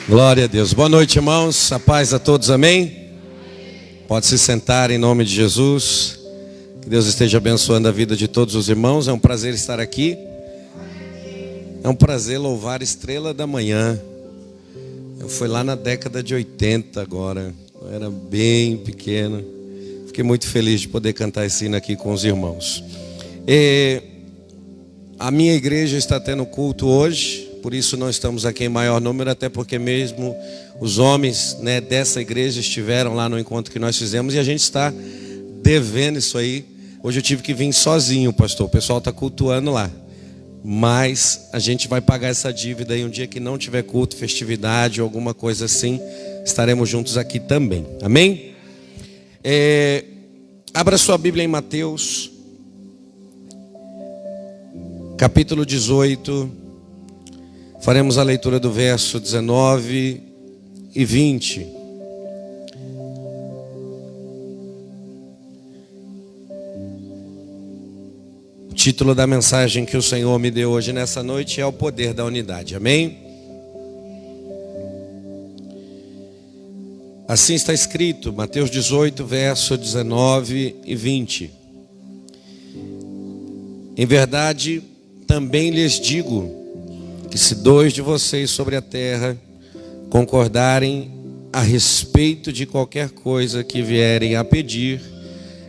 Glória a Deus. Boa noite, irmãos. A paz a todos, amém? Pode se sentar em nome de Jesus. Que Deus esteja abençoando a vida de todos os irmãos. É um prazer estar aqui. É um prazer louvar a estrela da manhã. Eu fui lá na década de 80 agora. Eu era bem pequeno. Fiquei muito feliz de poder cantar esse hino aqui com os irmãos. A minha igreja está tendo culto hoje. Por isso não estamos aqui em maior número, até porque mesmo os homens, dessa igreja estiveram lá no encontro que nós fizemos e a gente está devendo isso aí. Hoje eu tive que vir sozinho, pastor. O pessoal está cultuando lá. Mas a gente vai pagar essa dívida e um dia que não tiver culto, festividade ou alguma coisa assim, estaremos juntos aqui também. Amém? Abra sua Bíblia em Mateus, capítulo 18. Faremos a leitura do verso 19 e 20. O título da mensagem que o Senhor me deu hoje nessa noite é o poder da unidade. Amém? Assim está escrito, Mateus 18, verso 19 e 20. Em verdade, também lhes digo, que se dois de vocês sobre a terra concordarem a respeito de qualquer coisa que vierem a pedir,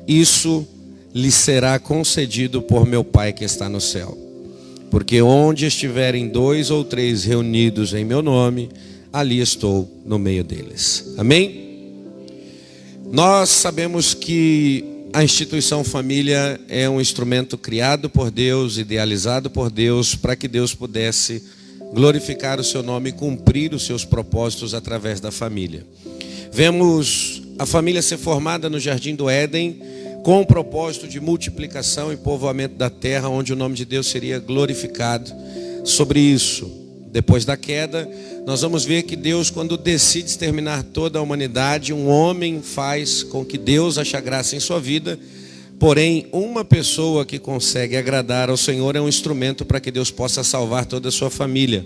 isso lhes será concedido por meu Pai que está no céu. Porque onde estiverem 2 ou 3 reunidos em meu nome, ali estou no meio deles. Amém? Nós sabemos que a instituição família é um instrumento criado por Deus, idealizado por Deus, para que Deus pudesse glorificar o seu nome e cumprir os seus propósitos através da família. Vemos a família ser formada no Jardim do Éden com o propósito de multiplicação e povoamento da terra, onde o nome de Deus seria glorificado. Sobre isso, depois da queda, nós vamos ver que Deus, quando decide exterminar toda a humanidade, um homem faz com que Deus ache graça em sua vida. Porém, uma pessoa que consegue agradar ao Senhor é um instrumento para que Deus possa salvar toda a sua família.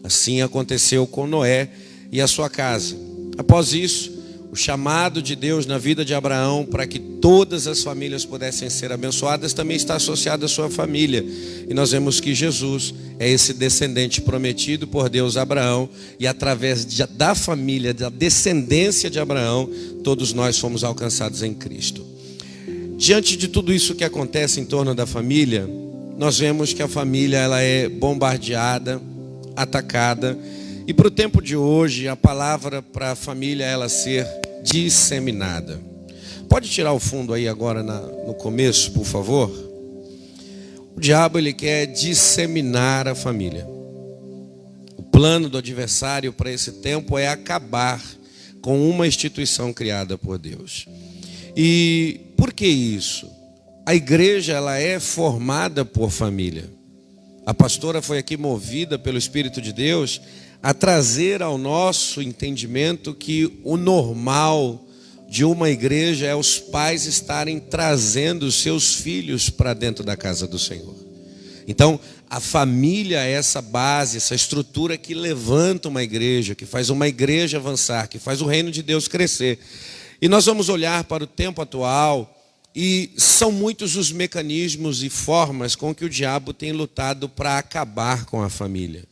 Assim aconteceu com Noé e a sua casa. Após isso, o chamado de Deus na vida de Abraão para que todas as famílias pudessem ser abençoadas também está associado à sua família. E nós vemos que Jesus é esse descendente prometido por Deus a Abraão, e através da família, da descendência de Abraão, todos nós fomos alcançados em Cristo. Diante de tudo isso que acontece em torno da família, nós vemos que a família ela é bombardeada, atacada. E para o tempo de hoje, a palavra para a família ela ser disseminada. Pode tirar o fundo aí agora no começo, por favor? O diabo ele quer disseminar a família. O plano do adversário para esse tempo é acabar com uma instituição criada por Deus. E por que isso? A igreja ela é formada por família. A pastora foi aqui movida pelo Espírito de Deus a trazer ao nosso entendimento que o normal de uma igreja é os pais estarem trazendo os seus filhos para dentro da casa do Senhor. Então, a família é essa base, essa estrutura que levanta uma igreja, que faz uma igreja avançar, que faz o reino de Deus crescer. E nós vamos olhar para o tempo atual e são muitos os mecanismos e formas com que o diabo tem lutado para acabar com a família.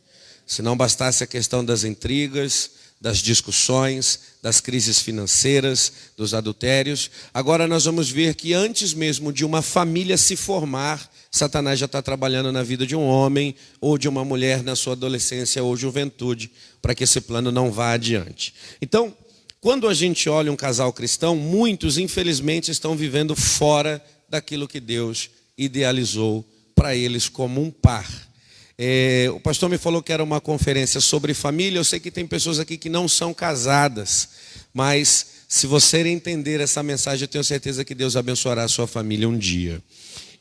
Se não bastasse a questão das intrigas, das discussões, das crises financeiras, dos adultérios, agora nós vamos ver que antes mesmo de uma família se formar, Satanás já está trabalhando na vida de um homem ou de uma mulher na sua adolescência ou juventude, para que esse plano não vá adiante. Então, quando a gente olha um casal cristão, muitos infelizmente estão vivendo fora daquilo que Deus idealizou para eles como um par. O pastor me falou que era uma conferência sobre família. Eu sei que tem pessoas aqui que não são casadas, mas se você entender essa mensagem, eu tenho certeza que Deus abençoará a sua família um dia.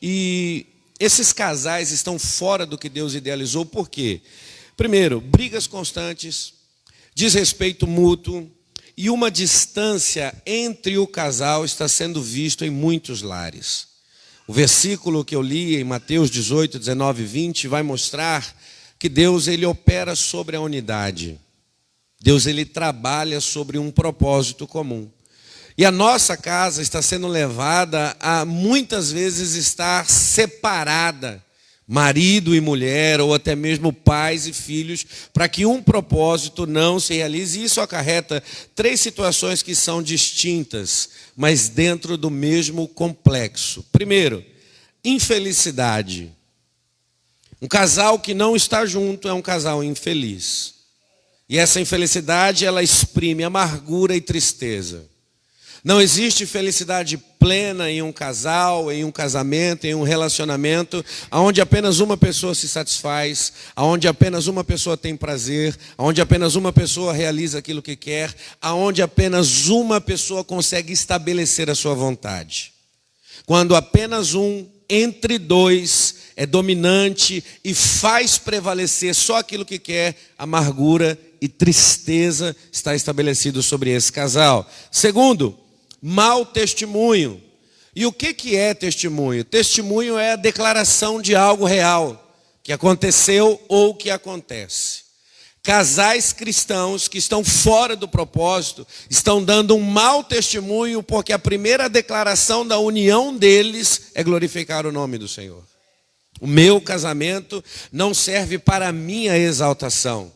E esses casais estão fora do que Deus idealizou, por quê? Primeiro, brigas constantes, desrespeito mútuo e uma distância entre o casal está sendo visto em muitos lares. O versículo que eu li em Mateus 18, 19 e 20 vai mostrar que Deus ele opera sobre a unidade. Deus, ele trabalha sobre um propósito comum. E a nossa casa está sendo levada a muitas vezes estar separada, marido e mulher, ou até mesmo pais e filhos, para que um propósito não se realize. E isso acarreta 3 situações que são distintas, mas dentro do mesmo complexo. Primeiro, infelicidade. Um casal que não está junto é um casal infeliz. E essa infelicidade, ela exprime amargura e tristeza. Não existe felicidade plena em um casal, em um casamento, em um relacionamento, onde apenas uma pessoa se satisfaz, onde apenas uma pessoa tem prazer, onde apenas uma pessoa realiza aquilo que quer, onde apenas uma pessoa consegue estabelecer a sua vontade. Quando apenas um entre 2 é dominante e faz prevalecer só aquilo que quer, amargura e tristeza está estabelecido sobre esse casal. Segundo, mau testemunho. E o que é testemunho? Testemunho é a declaração de algo real, que aconteceu ou que acontece. Casais cristãos que estão fora do propósito estão dando um mau testemunho porque a primeira declaração da união deles é glorificar o nome do Senhor. O meu casamento não serve para a minha exaltação.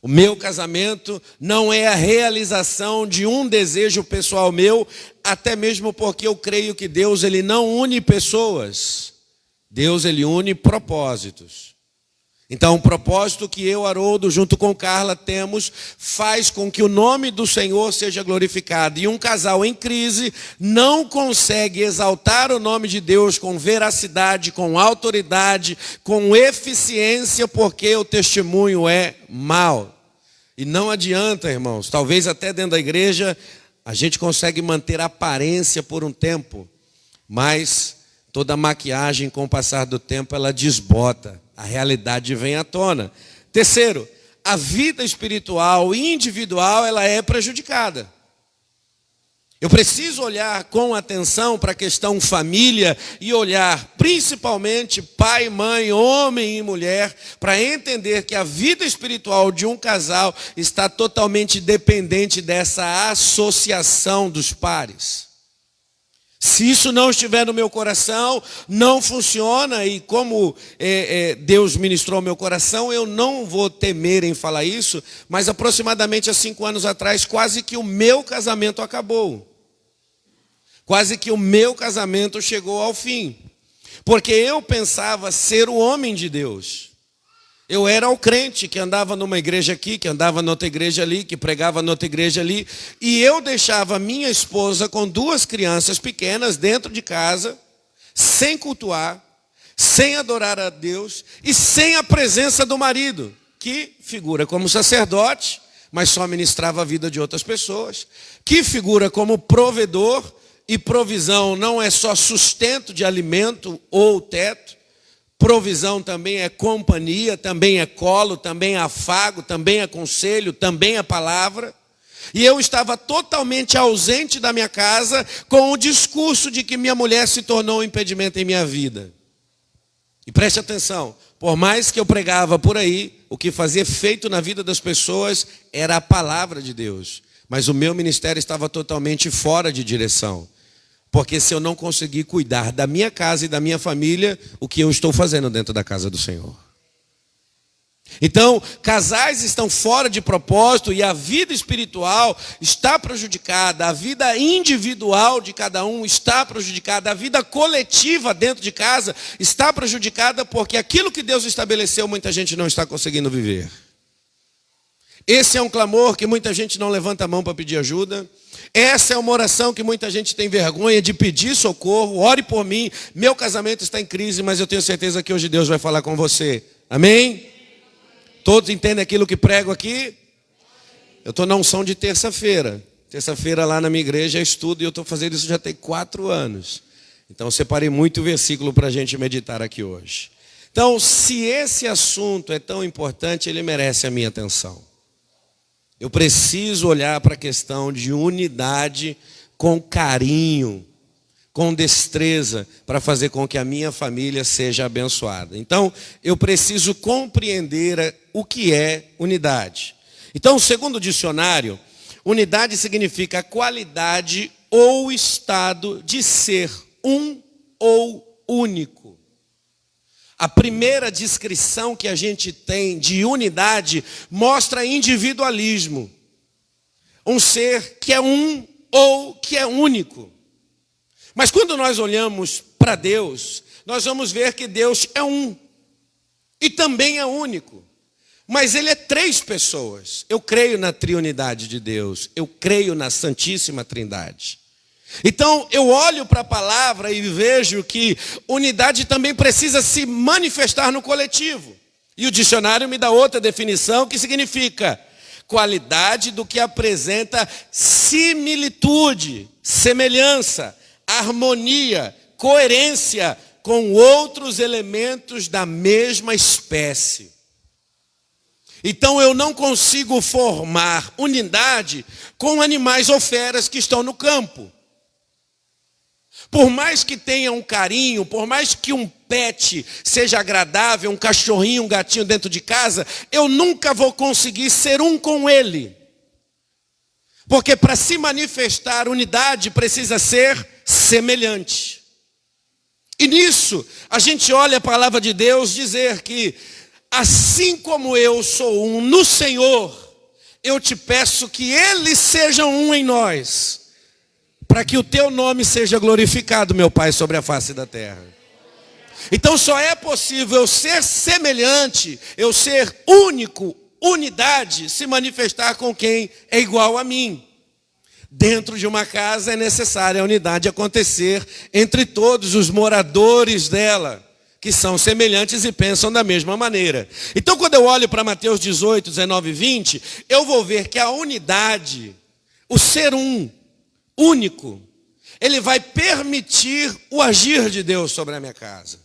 O meu casamento não é a realização de um desejo pessoal meu, até mesmo porque eu creio que Deus, ele não une pessoas. Deus, ele une propósitos. Então, o propósito que eu, Haroldo, junto com Carla, temos, faz com que o nome do Senhor seja glorificado. E um casal em crise não consegue exaltar o nome de Deus com veracidade, com autoridade, com eficiência, porque o testemunho é mau. E não adianta, irmãos, talvez até dentro da igreja a gente consegue manter a aparência por um tempo, mas toda maquiagem, com o passar do tempo, ela desbota. A realidade vem à tona. Terceiro, a vida espiritual e individual, ela é prejudicada. Eu preciso olhar com atenção para a questão família e olhar principalmente pai, mãe, homem e mulher, para entender que a vida espiritual de um casal está totalmente dependente dessa associação dos pares. Se isso não estiver no meu coração, não funciona. E como Deus ministrou ao meu coração, eu não vou temer em falar isso, mas aproximadamente há 5 anos atrás, quase que o meu casamento acabou. Quase que o meu casamento chegou ao fim. Porque eu pensava ser o homem de Deus. Eu era o crente que andava numa igreja aqui, que andava noutra igreja ali, que pregava noutra igreja ali. E eu deixava minha esposa com 2 crianças pequenas dentro de casa, sem cultuar, sem adorar a Deus e sem a presença do marido, que figura como sacerdote, mas só ministrava a vida de outras pessoas. Que figura como provedor, e provisão não é só sustento de alimento ou teto. Provisão também é companhia, também é colo, também é afago, também é conselho, também é palavra. E eu estava totalmente ausente da minha casa com o discurso de que minha mulher se tornou um impedimento em minha vida. E preste atenção, por mais que eu pregava por aí, o que fazia efeito na vida das pessoas era a palavra de Deus. Mas o meu ministério estava totalmente fora de direção. Porque se eu não conseguir cuidar da minha casa e da minha família, o que eu estou fazendo dentro da casa do Senhor? Então, casais estão fora de propósito e a vida espiritual está prejudicada, a vida individual de cada um está prejudicada, a vida coletiva dentro de casa está prejudicada porque aquilo que Deus estabeleceu, muita gente não está conseguindo viver. Esse é um clamor que muita gente não levanta a mão para pedir ajuda. Essa é uma oração que muita gente tem vergonha de pedir socorro. Ore por mim, meu casamento está em crise, mas eu tenho certeza que hoje Deus vai falar com você. Amém? Todos entendem aquilo que prego aqui? Eu estou na unção de terça-feira. Terça-feira lá na minha igreja eu estudo e eu estou fazendo isso já tem 4 anos. Então eu separei muito versículo para a gente meditar aqui hoje. Então, se esse assunto é tão importante, ele merece a minha atenção. Eu preciso olhar para a questão de unidade com carinho, com destreza, para fazer com que a minha família seja abençoada. Então, eu preciso compreender o que é unidade. Então, segundo o dicionário, unidade significa qualidade ou estado de ser um ou único. A primeira descrição que a gente tem de unidade mostra individualismo. Um ser que é um ou que é único. Mas quando nós olhamos para Deus, nós vamos ver que Deus é um. E também é único. Mas Ele é 3 pessoas. Eu creio na triunidade de Deus. Eu creio na Santíssima Trindade. Então eu olho para a palavra e vejo que unidade também precisa se manifestar no coletivo. E o dicionário me dá outra definição que significa qualidade do que apresenta similitude, semelhança, harmonia, coerência com outros elementos da mesma espécie. Então eu não consigo formar unidade com animais ou feras que estão no campo. Por mais que tenha um carinho, por mais que um pet seja agradável, um cachorrinho, um gatinho dentro de casa, eu nunca vou conseguir ser um com ele. Porque para se manifestar unidade precisa ser semelhante. E nisso a gente olha a palavra de Deus dizer que assim como eu sou um no Senhor, eu te peço que eles sejam um em nós. Para que o teu nome seja glorificado, meu Pai, sobre a face da terra. Então só é possível eu ser semelhante, eu ser único, unidade, se manifestar com quem é igual a mim. Dentro de uma casa é necessária a unidade acontecer entre todos os moradores dela, que são semelhantes e pensam da mesma maneira. Então quando eu olho para Mateus 18, 19 e 20, eu vou ver que a unidade, o ser um, único, ele vai permitir o agir de Deus sobre a minha casa.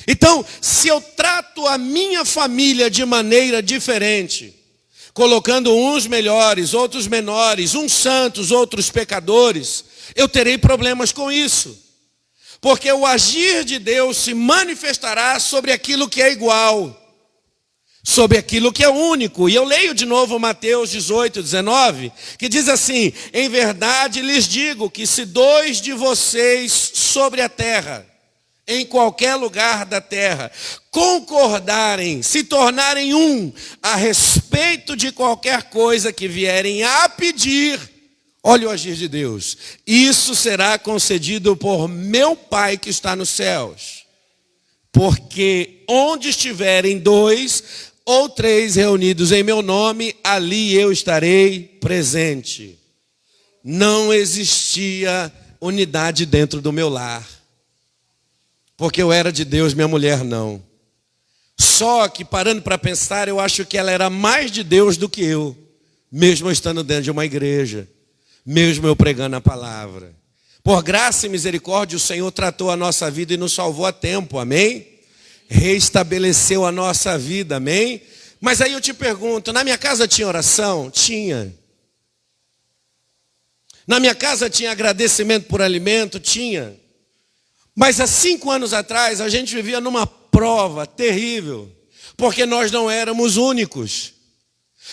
Então, se eu trato a minha família de maneira diferente, colocando uns melhores, outros menores, uns santos, outros pecadores, eu terei problemas com isso. Porque o agir de Deus se manifestará sobre aquilo que é igual, sobre aquilo que é único. E eu leio de novo Mateus 18, 19, que diz assim: em verdade lhes digo que se 2 de vocês sobre a terra, em qualquer lugar da terra, concordarem, se tornarem um a respeito de qualquer coisa que vierem a pedir, olha o agir de Deus, isso será concedido por meu Pai que está nos céus. Porque onde estiverem 2 ou 3 reunidos em meu nome, ali eu estarei presente. Não existia unidade dentro do meu lar. Porque eu era de Deus, minha mulher não. Só que parando para pensar, eu acho que ela era mais de Deus do que eu. Mesmo eu estando dentro de uma igreja. Mesmo eu pregando a palavra. Por graça e misericórdia, o Senhor tratou a nossa vida e nos salvou a tempo, amém? Reestabeleceu a nossa vida, amém? Mas aí eu te pergunto, na minha casa tinha oração? Tinha. Na minha casa tinha agradecimento por alimento? Tinha. Mas há 5 anos atrás a gente vivia numa prova terrível, porque nós não éramos únicos.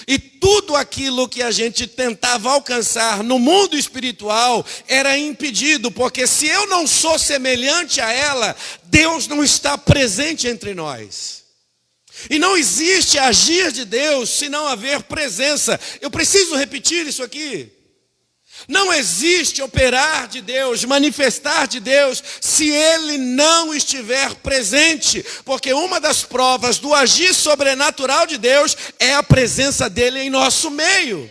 E tudo aquilo que a gente tentava alcançar no mundo espiritual era impedido, porque se eu não sou semelhante a ela, Deus não está presente entre nós. E não existe agir de Deus se não haver presença. Eu preciso repetir isso aqui. Não existe operar de Deus, manifestar de Deus, se Ele não estiver presente. Porque uma das provas do agir sobrenatural de Deus é a presença dEle em nosso meio.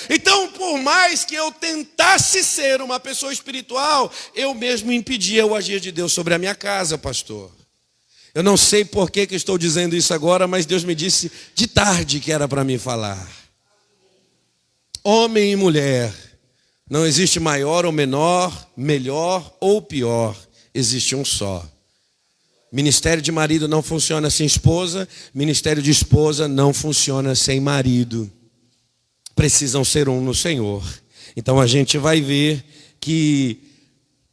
Então, por mais que eu tentasse ser uma pessoa espiritual, eu mesmo impedia o agir de Deus sobre a minha casa, pastor. Eu não sei por que estou dizendo isso agora, mas Deus me disse de tarde que era para mim falar. Homem e mulher, não existe maior ou menor, melhor ou pior, existe um só. Ministério de marido não funciona sem esposa, ministério de esposa não funciona sem marido. Precisam ser um no Senhor. Então a gente vai ver que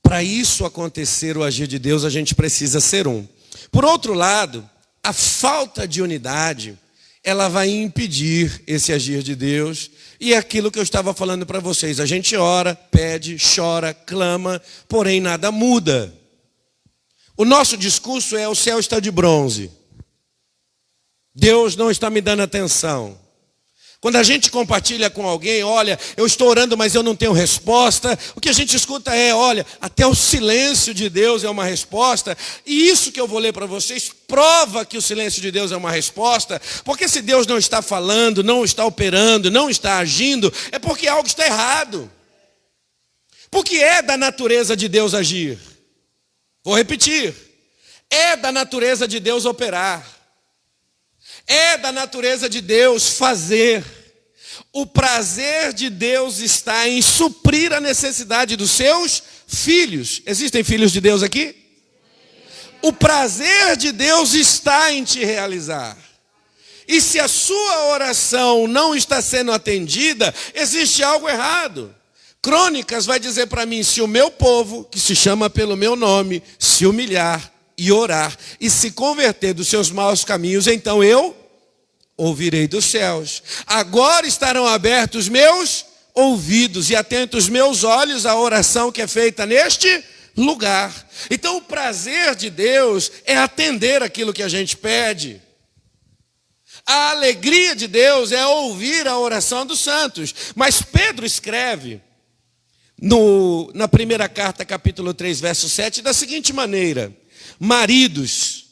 para isso acontecer o agir de Deus, a gente precisa ser um. Por outro lado, a falta de unidade ela vai impedir esse agir de Deus. E é aquilo que eu estava falando para vocês. A gente ora, pede, chora, clama, porém nada muda. O nosso discurso é: o céu está de bronze. Deus não está me dando atenção. Quando a gente compartilha com alguém: olha, eu estou orando, mas eu não tenho resposta. O que a gente escuta é: olha, até o silêncio de Deus é uma resposta. E isso que eu vou ler para vocês prova que o silêncio de Deus é uma resposta. Porque se Deus não está falando, não está operando, não está agindo, é porque algo está errado. Porque é da natureza de Deus agir. Vou repetir: é da natureza de Deus operar. É da natureza de Deus fazer. O prazer de Deus está em suprir a necessidade dos seus filhos. Existem filhos de Deus aqui? O prazer de Deus está em te realizar. E se a sua oração não está sendo atendida, existe algo errado. Crônicas vai dizer para mim: se o meu povo, que se chama pelo meu nome, se humilhar e orar e se converter dos seus maus caminhos, então eu ouvirei dos céus. Agora estarão abertos meus ouvidos e atentos meus olhos à oração que é feita neste lugar. Então o prazer de Deus é atender aquilo que a gente pede. A alegria de Deus é ouvir a oração dos santos. Mas Pedro escreve na primeira carta, capítulo 3, verso 7, da seguinte maneira: maridos,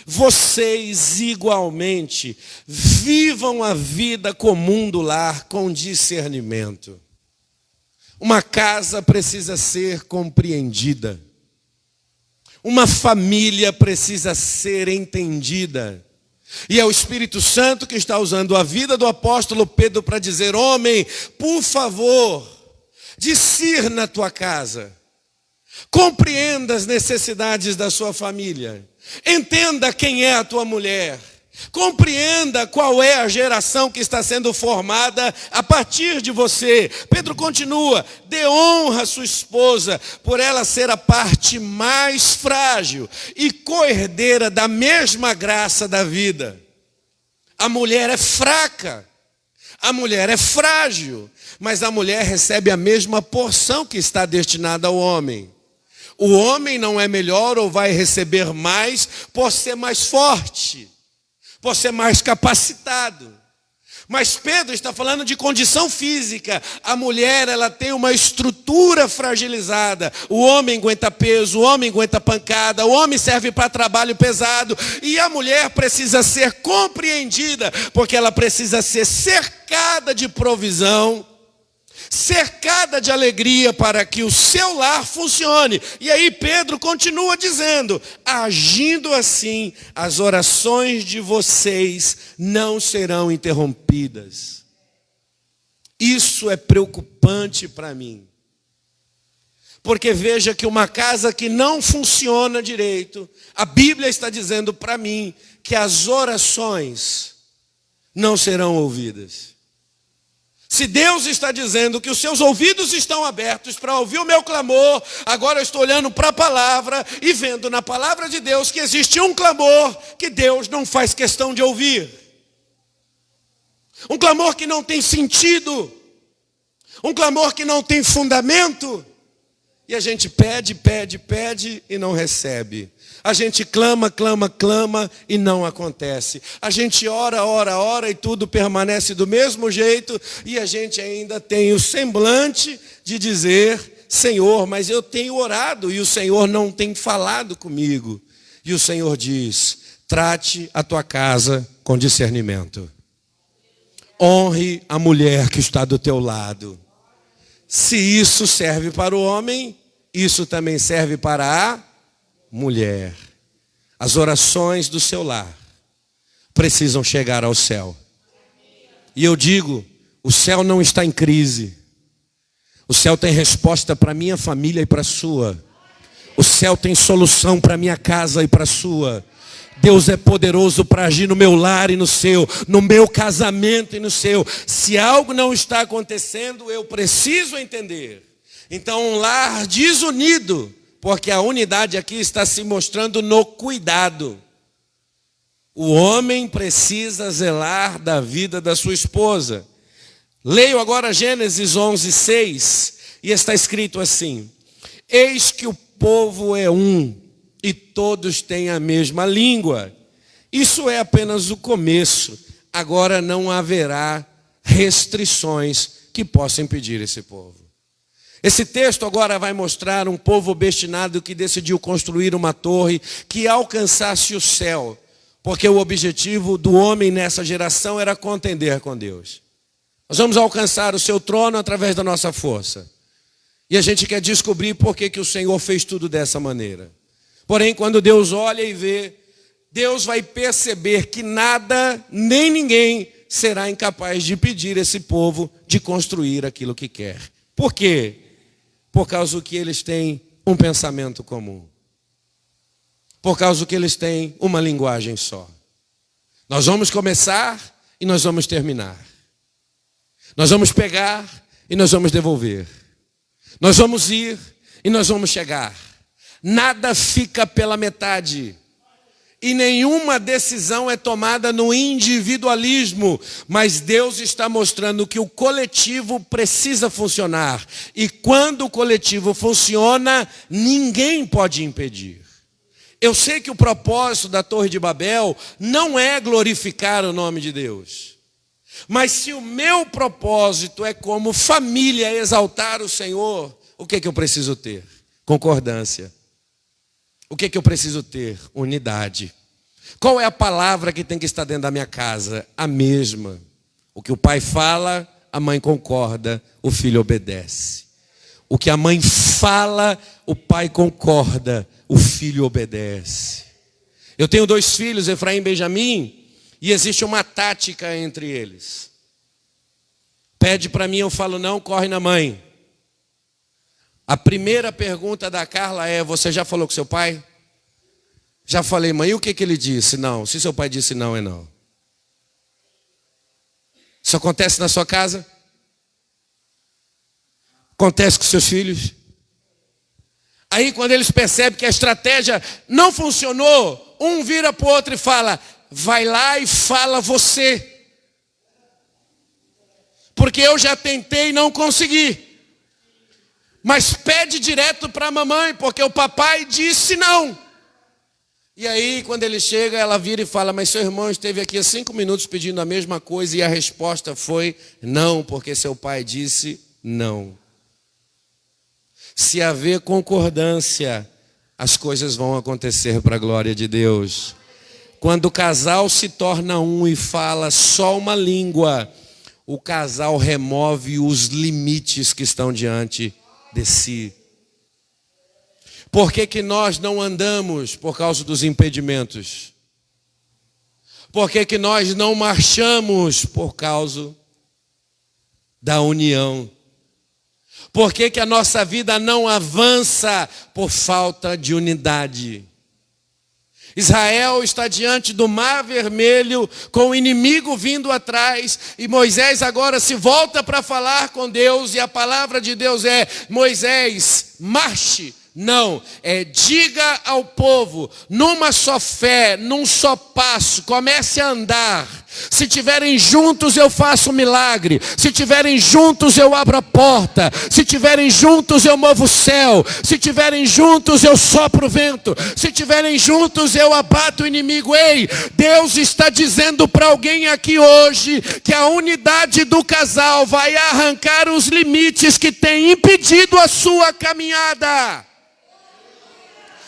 vocês igualmente vivam a vida comum do lar com discernimento. Uma casa precisa ser compreendida. Uma família precisa ser entendida. E é o Espírito Santo que está usando a vida do apóstolo Pedro para dizer: homem, por favor, discirna a tua casa. Compreenda as necessidades da sua família. Entenda quem é a tua mulher. Compreenda qual é a geração que está sendo formada a partir de você. Pedro continua: dê honra à sua esposa, por ela ser a parte mais frágil e co-herdeira da mesma graça da vida. A mulher é fraca, a mulher é frágil, mas a mulher recebe a mesma porção que está destinada ao homem. O homem não é melhor ou vai receber mais por ser mais forte, por ser mais capacitado. Mas Pedro está falando de condição física. A mulher, ela tem uma estrutura fragilizada. O homem aguenta peso, o homem aguenta pancada, o homem serve para trabalho pesado. E a mulher precisa ser compreendida, porque ela precisa ser cercada de provisão, cercada de alegria para que o seu lar funcione. E aí Pedro continua dizendo: agindo assim, as orações de vocês não serão interrompidas. Isso é preocupante para mim. Porque veja que uma casa que não funciona direito, a Bíblia está dizendo para mim que as orações não serão ouvidas. Se Deus está dizendo que os seus ouvidos estão abertos para ouvir o meu clamor, agora eu estou olhando para a palavra e vendo na palavra de Deus que existe um clamor que Deus não faz questão de ouvir. Um clamor que não tem sentido, um clamor que não tem fundamento. E a gente pede, pede, pede e não recebe. A gente clama, clama, clama e não acontece. A gente ora, ora, ora e tudo permanece do mesmo jeito. E a gente ainda tem o semblante de dizer: Senhor, mas eu tenho orado e o Senhor não tem falado comigo. E o Senhor diz: trate a tua casa com discernimento. Honre a mulher que está do teu lado. Se isso serve para o homem, isso também serve para a mulher. As orações do seu lar precisam chegar ao céu. E eu digo, o céu não está em crise. O céu tem resposta para minha família e para a sua. O céu tem solução para minha casa e para a sua. Deus é poderoso para agir no meu lar e no seu, no meu casamento e no seu. Se algo não está acontecendo, eu preciso entender. Então, um lar desunido, porque a unidade aqui está se mostrando no cuidado. O homem precisa zelar da vida da sua esposa. Leio agora Gênesis 11:6, e está escrito assim: eis que o povo é um, e todos têm a mesma língua. Isso é apenas o começo. Agora não haverá restrições que possam impedir esse povo. Esse texto agora vai mostrar um povo obstinado que decidiu construir uma torre que alcançasse o céu, porque o objetivo do homem nessa geração era contender com Deus. Nós vamos alcançar o seu trono através da nossa força. E a gente quer descobrir por que o Senhor fez tudo dessa maneira. Porém, quando Deus olha e vê, Deus vai perceber que nada, nem ninguém será incapaz de impedir esse povo de construir aquilo que quer. Por quê? Por causa que eles têm um pensamento comum. Por causa que eles têm uma linguagem só. Nós vamos começar e nós vamos terminar. Nós vamos pegar e nós vamos devolver. Nós vamos ir e nós vamos chegar. Nada fica pela metade. E nenhuma decisão é tomada no individualismo, mas Deus está mostrando que o coletivo precisa funcionar. E quando o coletivo funciona, ninguém pode impedir. Eu sei que o propósito da Torre de Babel não é glorificar o nome de Deus. Mas se o meu propósito é como família exaltar o Senhor, o que eu preciso ter? Concordância. O que eu preciso ter? Unidade. Qual é a palavra que tem que estar dentro da minha casa? A mesma. O que o pai fala, a mãe concorda, o filho obedece. O que a mãe fala, o pai concorda, o filho obedece. Eu tenho 2 filhos, Efraim e Benjamim, e existe uma tática entre eles. Pede para mim, eu falo não, corre na mãe. A primeira pergunta da Carla é: você já falou com seu pai? Já falei, mãe, e o que ele disse? Não, se seu pai disse não, é não. Isso acontece na sua casa? Acontece com seus filhos? Aí quando eles percebem que a estratégia não funcionou, um vira para o outro e fala: vai lá e fala você. Porque eu já tentei e não consegui. Mas pede direto para a mamãe, porque o papai disse não. E aí, quando ele chega, ela vira e fala: mas seu irmão esteve aqui há 5 minutos pedindo a mesma coisa e a resposta foi não, porque seu pai disse não. Se haver concordância, as coisas vão acontecer para a glória de Deus. Quando o casal se torna um e fala só uma língua, o casal remove os limites que estão diante de si. Por que nós não andamos? Por causa dos impedimentos. Por que nós não marchamos? Por causa da união. Por que a nossa vida não avança? Por falta de unidade. Israel está diante do Mar Vermelho, com o inimigo vindo atrás, e Moisés agora se volta para falar com Deus, e a palavra de Deus é: Moisés, marche. Não, diga ao povo, numa só fé, num só passo, comece a andar. Se tiverem juntos eu faço um milagre. Se tiverem juntos eu abro a porta. Se tiverem juntos eu movo o céu. Se tiverem juntos eu sopro o vento. Se tiverem juntos eu abato o inimigo. Ei, Deus está dizendo para alguém aqui hoje que a unidade do casal vai arrancar os limites que têm impedido a sua caminhada.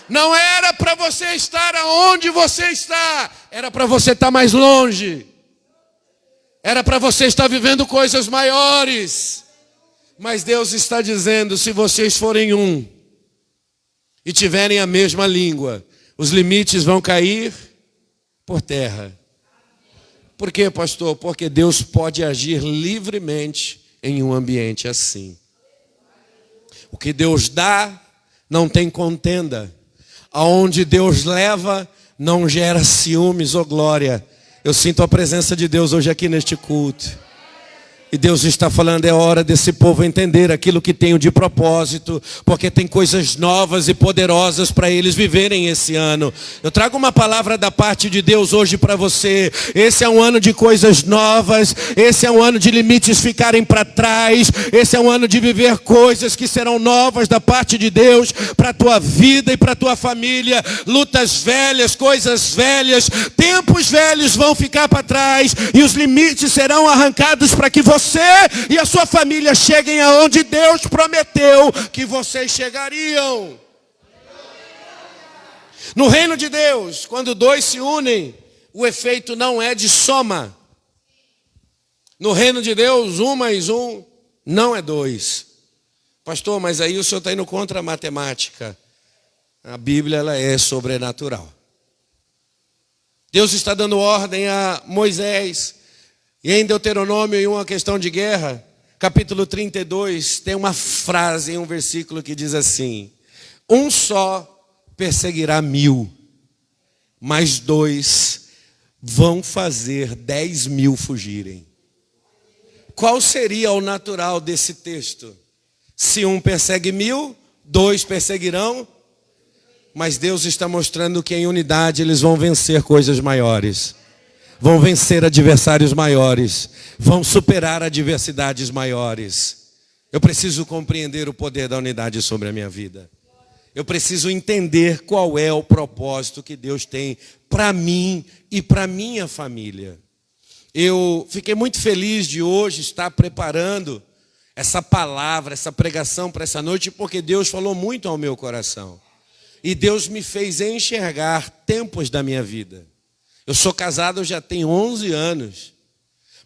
Não era para você estar aonde você está, era para você estar mais longe. Era para você estar vivendo coisas maiores. Mas Deus está dizendo: se vocês forem um e tiverem a mesma língua, os limites vão cair por terra. Por quê, pastor? Porque Deus pode agir livremente em um ambiente assim. O que Deus dá não tem contenda. Aonde Deus leva, não gera ciúmes ou glória. Eu sinto a presença de Deus hoje aqui neste culto. E Deus está falando, é hora desse povo entender aquilo que tenho de propósito, porque tem coisas novas e poderosas para eles viverem esse ano. Eu trago uma palavra da parte de Deus hoje para você. Esse é um ano de coisas novas, esse é um ano de limites ficarem para trás, esse é um ano de viver coisas que serão novas da parte de Deus para a tua vida e para a tua família. Lutas velhas, coisas velhas, tempos velhos vão ficar para trás e os limites serão arrancados para que você e a sua família cheguem aonde Deus prometeu que vocês chegariam. No reino de Deus, quando dois se unem, o efeito não é de soma. No reino de Deus, 1 mais 1 não é 2. Pastor, mas aí o senhor está indo contra a matemática. A Bíblia, ela é sobrenatural. Deus está dando ordem a Moisés. E em Deuteronômio, em uma questão de guerra, capítulo 32, tem uma frase em um versículo que diz assim: um só perseguirá 1000, mas 2 vão fazer 10.000 fugirem. Qual seria o natural desse texto? Se um persegue 1000, 2 perseguirão, mas Deus está mostrando que em unidade eles vão vencer coisas maiores. Vão vencer adversários maiores, vão superar adversidades maiores. Eu preciso compreender o poder da unidade sobre a minha vida. Eu preciso entender qual é o propósito que Deus tem para mim e para minha família. Eu fiquei muito feliz de hoje estar preparando essa palavra, essa pregação para essa noite, porque Deus falou muito ao meu coração. E Deus me fez enxergar tempos da minha vida. Eu sou casado já tem 11 anos,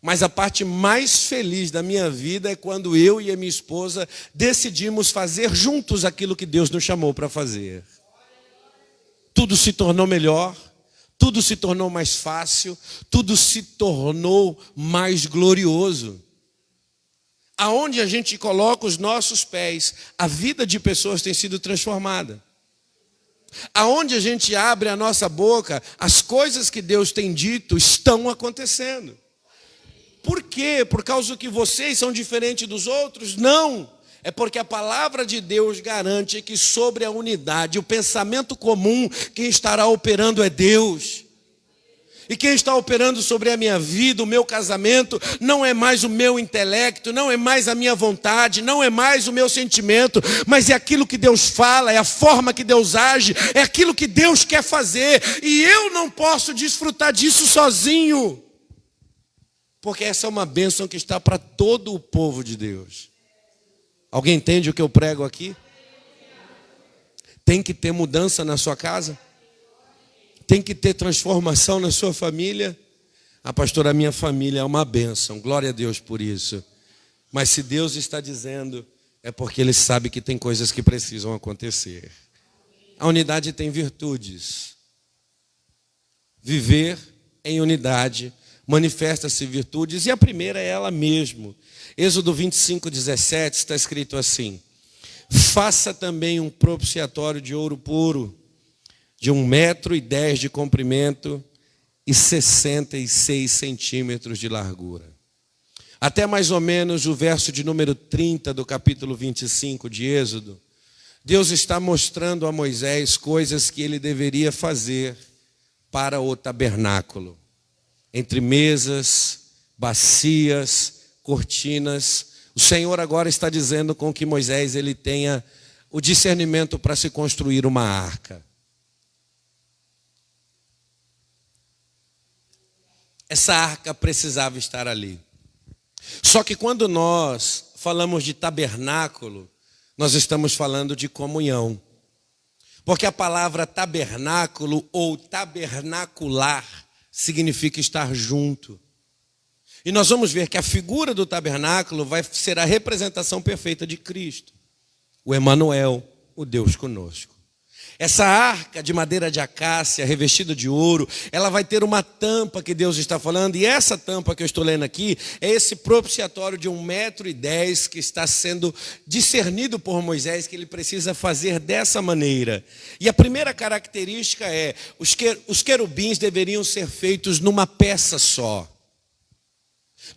mas a parte mais feliz da minha vida é quando eu e a minha esposa decidimos fazer juntos aquilo que Deus nos chamou para fazer. Tudo se tornou melhor, tudo se tornou mais fácil, tudo se tornou mais glorioso. Aonde a gente coloca os nossos pés, a vida de pessoas tem sido transformada. Aonde a gente abre a nossa boca, as coisas que Deus tem dito estão acontecendo. Por quê? Por causa que vocês são diferentes dos outros? Não. É porque a palavra de Deus garante que sobre a unidade, o pensamento comum, quem estará operando é Deus. E quem está operando sobre a minha vida, o meu casamento, não é mais o meu intelecto, não é mais a minha vontade, não é mais o meu sentimento, mas é aquilo que Deus fala, é a forma que Deus age, é aquilo que Deus quer fazer. E eu não posso desfrutar disso sozinho, porque essa é uma bênção que está para todo o povo de Deus. Alguém entende o que eu prego aqui? Tem que ter mudança na sua casa? Tem que ter transformação na sua família? Pastor, a minha família é uma bênção, glória a Deus por isso. Mas se Deus está dizendo, é porque Ele sabe que tem coisas que precisam acontecer. A unidade tem virtudes. Viver em unidade manifesta-se virtudes, e a primeira é ela mesma. Êxodo 25:17 está escrito assim: faça também um propiciatório de ouro puro, de 1,10 metro de comprimento e 66 centímetros de largura. Até mais ou menos o verso de número 30 do capítulo 25 de Êxodo, Deus está mostrando a Moisés coisas que ele deveria fazer para o tabernáculo. Entre mesas, bacias, cortinas. O Senhor agora está dizendo com que Moisés ele tenha o discernimento para se construir uma arca. Essa arca precisava estar ali. Só que quando nós falamos de tabernáculo, nós estamos falando de comunhão. Porque a palavra tabernáculo ou tabernacular significa estar junto. E nós vamos ver que a figura do tabernáculo vai ser a representação perfeita de Cristo. O Emanuel, o Deus conosco. Essa arca de madeira de acácia, revestida de ouro, ela vai ter uma tampa que Deus está falando, e essa tampa que eu estou lendo aqui é esse propiciatório de 1,10 metro que está sendo discernido por Moisés, que ele precisa fazer dessa maneira. E a primeira característica é, os querubins deveriam ser feitos numa peça só.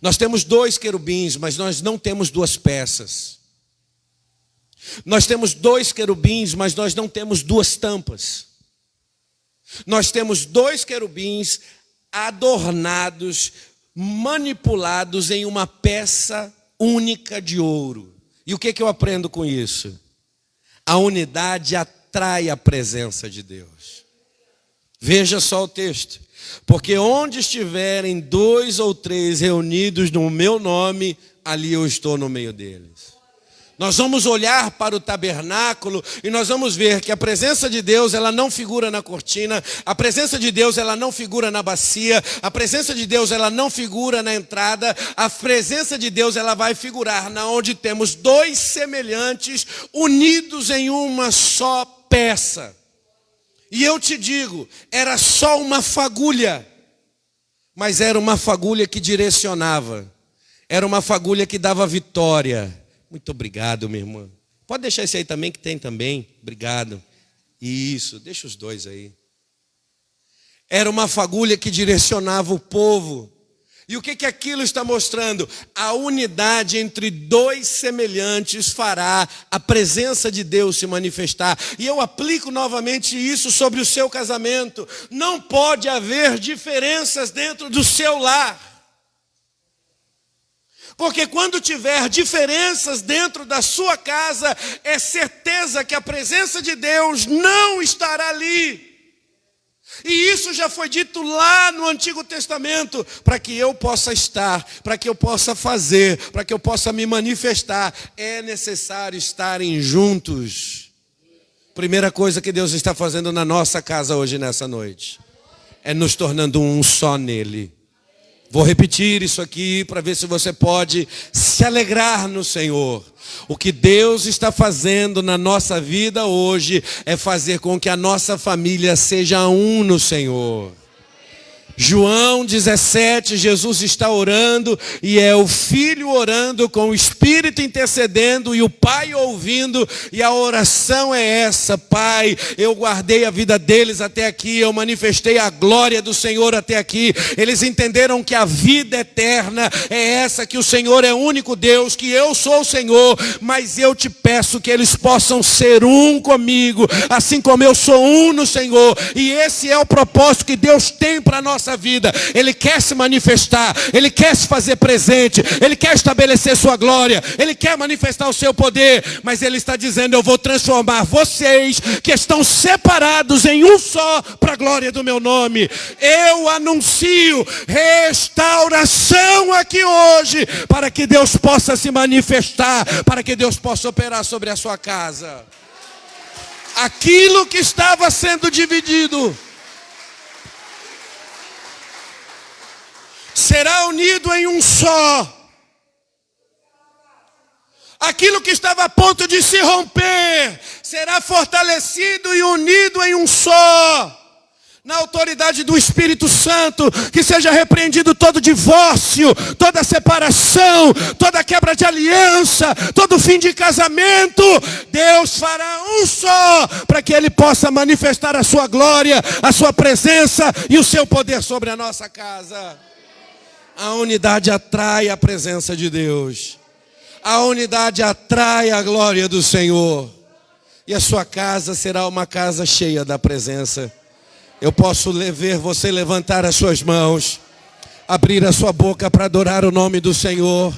Nós temos 2 querubins, mas nós não temos 2 peças. Nós temos 2 querubins, mas nós não temos 2 tampas. Nós temos 2 querubins adornados, manipulados em uma peça única de ouro. E o que eu aprendo com isso? A unidade atrai a presença de Deus. Veja só o texto. Porque onde estiverem 2 ou 3 reunidos no meu nome, ali eu estou no meio deles. Nós vamos olhar para o tabernáculo e nós vamos ver que a presença de Deus, ela não figura na cortina, a presença de Deus, ela não figura na bacia, a presença de Deus, ela não figura na entrada, a presença de Deus, ela vai figurar na onde temos 2 semelhantes unidos em uma só peça. E eu te digo, era só uma fagulha, mas era uma fagulha que direcionava, era uma fagulha que dava vitória. Muito obrigado, minha irmã. Pode deixar esse aí também, que tem também. Obrigado. Isso, deixa os 2 aí. Era uma fagulha que direcionava o povo. E o que aquilo está mostrando? A unidade entre 2 semelhantes fará a presença de Deus se manifestar. E eu aplico novamente isso sobre o seu casamento. Não pode haver diferenças dentro do seu lar. Porque quando tiver diferenças dentro da sua casa, é certeza que a presença de Deus não estará ali. E isso já foi dito lá no Antigo Testamento, para que eu possa estar, para que eu possa fazer, para que eu possa me manifestar, é necessário estarem juntos. Primeira coisa que Deus está fazendo na nossa casa hoje, nessa noite, é nos tornando um só nele. Vou repetir isso aqui para ver se você pode se alegrar no Senhor. O que Deus está fazendo na nossa vida hoje é fazer com que a nossa família seja um no Senhor. João 17, Jesus está orando e é o Filho orando com o Espírito intercedendo e o Pai ouvindo, e a oração é essa: Pai, eu guardei a vida deles até aqui, eu manifestei a glória do Senhor até aqui, eles entenderam que a vida eterna é essa, que o Senhor é o único Deus, que eu sou o Senhor, mas eu te peço que eles possam ser um comigo, assim como eu sou um no Senhor. E esse é o propósito que Deus tem para a nossa vida. Ele quer se manifestar, Ele quer se fazer presente, Ele quer estabelecer sua glória, Ele quer manifestar o seu poder, mas Ele está dizendo: eu vou transformar vocês que estão separados em um só, para a glória do meu nome. Eu anuncio restauração aqui hoje, para que Deus possa se manifestar, para que Deus possa operar sobre a sua casa. Aquilo que estava sendo dividido será unido em um só. Aquilo que estava a ponto de se romper será fortalecido e unido em um só. Na autoridade do Espírito Santo, que seja repreendido todo divórcio, toda separação, toda quebra de aliança, todo fim de casamento. Deus fará um só, para que Ele possa manifestar a sua glória, a sua presença e o seu poder sobre a nossa casa. A unidade atrai a presença de Deus. A unidade atrai a glória do Senhor. E a sua casa será uma casa cheia da presença. Eu posso ver você levantar as suas mãos, abrir a sua boca para adorar o nome do Senhor.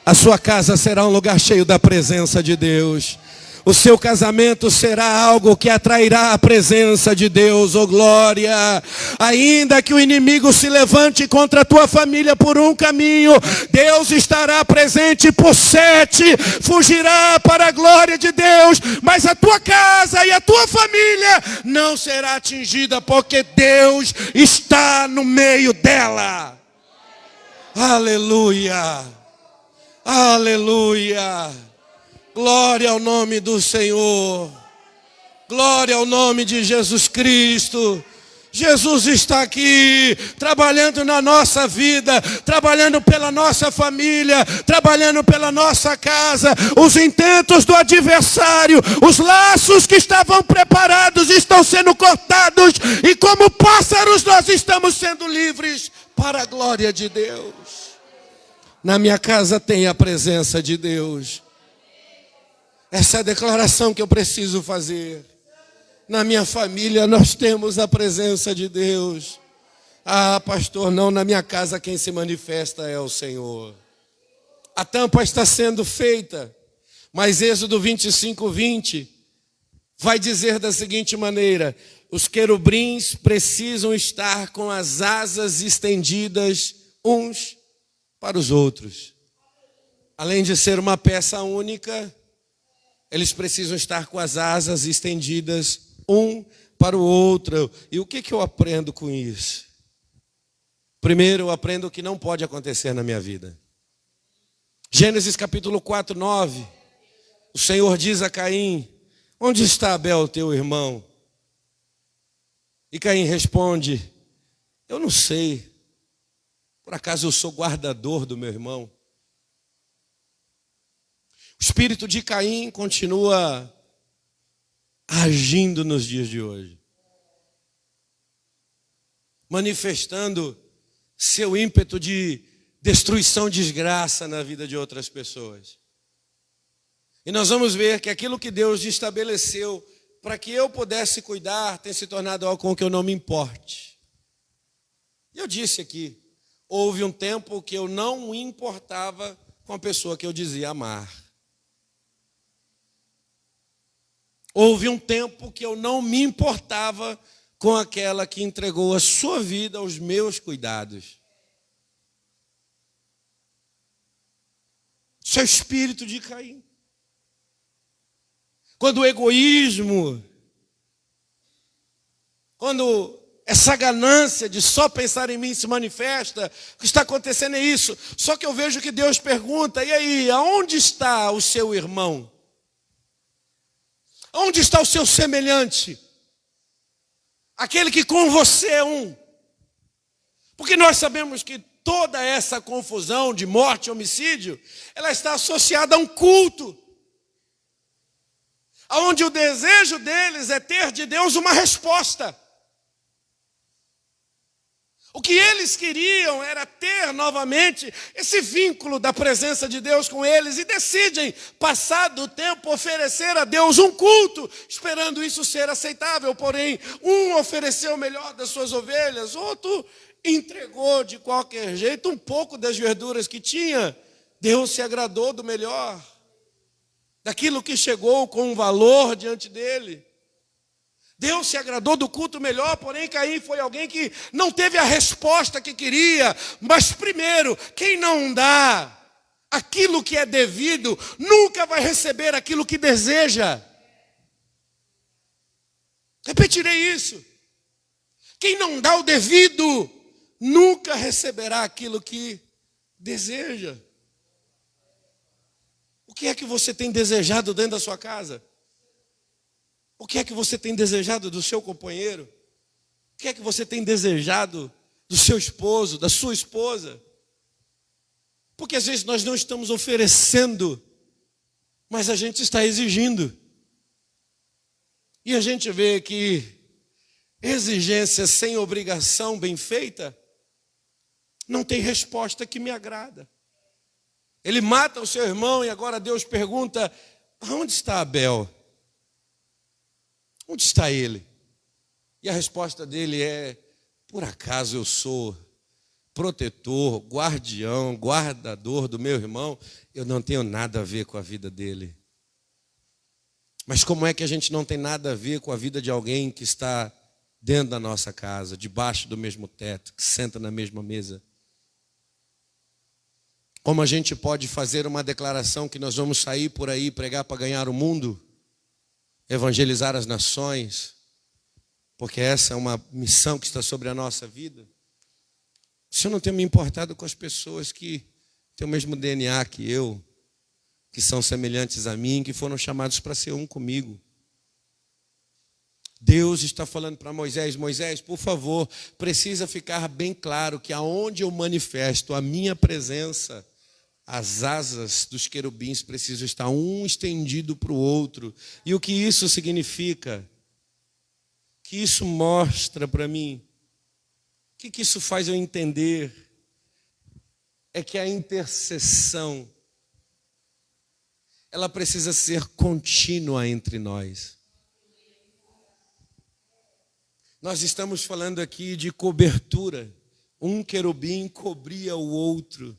A sua casa será um lugar cheio da presença de Deus. O seu casamento será algo que atrairá a presença de Deus, oh glória. Ainda que o inimigo se levante contra a tua família por um caminho, Deus estará presente por 7, fugirá para a glória de Deus, mas a tua casa e a tua família não será atingida, porque Deus está no meio dela. Aleluia, aleluia. Glória ao nome do Senhor. Glória ao nome de Jesus Cristo. Jesus está aqui, trabalhando na nossa vida, trabalhando pela nossa família, trabalhando pela nossa casa. Os intentos do adversário, os laços que estavam preparados estão sendo cortados, e como pássaros nós estamos sendo livres para a glória de Deus. Na minha casa tem a presença de Deus. Essa é a declaração que eu preciso fazer. Na minha família nós temos a presença de Deus. Ah, pastor, não, na minha casa quem se manifesta é o Senhor. A tampa está sendo feita, mas Êxodo 25:20 vai dizer da seguinte maneira: os querubins precisam estar com as asas estendidas uns para os outros. Além de ser uma peça única, eles precisam estar com as asas estendidas um para o outro. E o que eu aprendo com isso? Primeiro, eu aprendo o que não pode acontecer na minha vida. Gênesis capítulo 4:9. O Senhor diz a Caim: onde está Abel, teu irmão? E Caim responde: eu não sei. Por acaso eu sou guardador do meu irmão? O espírito de Caim continua agindo nos dias de hoje, manifestando seu ímpeto de destruição e desgraça na vida de outras pessoas. E nós vamos ver que aquilo que Deus estabeleceu para que eu pudesse cuidar tem se tornado algo com que eu não me importe. Eu disse aqui, houve um tempo que eu não me importava com a pessoa que eu dizia amar. Houve um tempo que eu não me importava com aquela que entregou a sua vida aos meus cuidados. Isso é o espírito de Caim. Quando o egoísmo, quando essa ganância de só pensar em mim se manifesta, o que está acontecendo é isso. Só que eu vejo que Deus pergunta: e aí, aonde está o seu irmão? Onde está o seu semelhante? Aquele que com você é um. Porque nós sabemos que toda essa confusão de morte e homicídio, ela está associada a um culto. Onde o desejo deles é ter de Deus uma resposta. O que eles queriam era ter novamente esse vínculo da presença de Deus com eles e decidem, passado o tempo, oferecer a Deus um culto, esperando isso ser aceitável. Porém, um ofereceu o melhor das suas ovelhas, outro entregou de qualquer jeito um pouco das verduras que tinha. Deus se agradou do melhor, daquilo que chegou com valor diante dele. Deus se agradou do culto melhor, porém Caim foi alguém que não teve a resposta que queria. Mas primeiro, quem não dá aquilo que é devido, nunca vai receber aquilo que deseja. Repetirei isso. Quem não dá o devido, nunca receberá aquilo que deseja. O que é que você tem desejado dentro da sua casa? O que é que você tem desejado do seu companheiro? O que é que você tem desejado do seu esposo, da sua esposa? Porque às vezes nós não estamos oferecendo, mas a gente está exigindo. E a gente vê que exigência sem obrigação bem feita não tem resposta que me agrada. Ele mata o seu irmão e agora Deus pergunta: aonde está Abel? Onde está ele? E a resposta dele é: por acaso eu sou protetor, guardião, guardador do meu irmão? Eu não tenho nada a ver com a vida dele. Mas como é que a gente não tem nada a ver com a vida de alguém que está dentro da nossa casa, debaixo do mesmo teto, que senta na mesma mesa? Como a gente pode fazer uma declaração que nós vamos sair por aí pregar para ganhar o mundo? Evangelizar as nações, porque essa é uma missão que está sobre a nossa vida. Se eu não tenho me importado com as pessoas que têm o mesmo DNA que eu, que são semelhantes a mim, que foram chamados para ser um comigo. Deus está falando para Moisés: Moisés, por favor, precisa ficar bem claro que aonde eu manifesto a minha presença, as asas dos querubins precisam estar um estendido para o outro. E o que isso significa? O que isso mostra para mim? O que isso faz eu entender? é que a intercessão, ela precisa ser contínua entre nós. Nós estamos falando aqui de cobertura. Um querubim cobria o outro.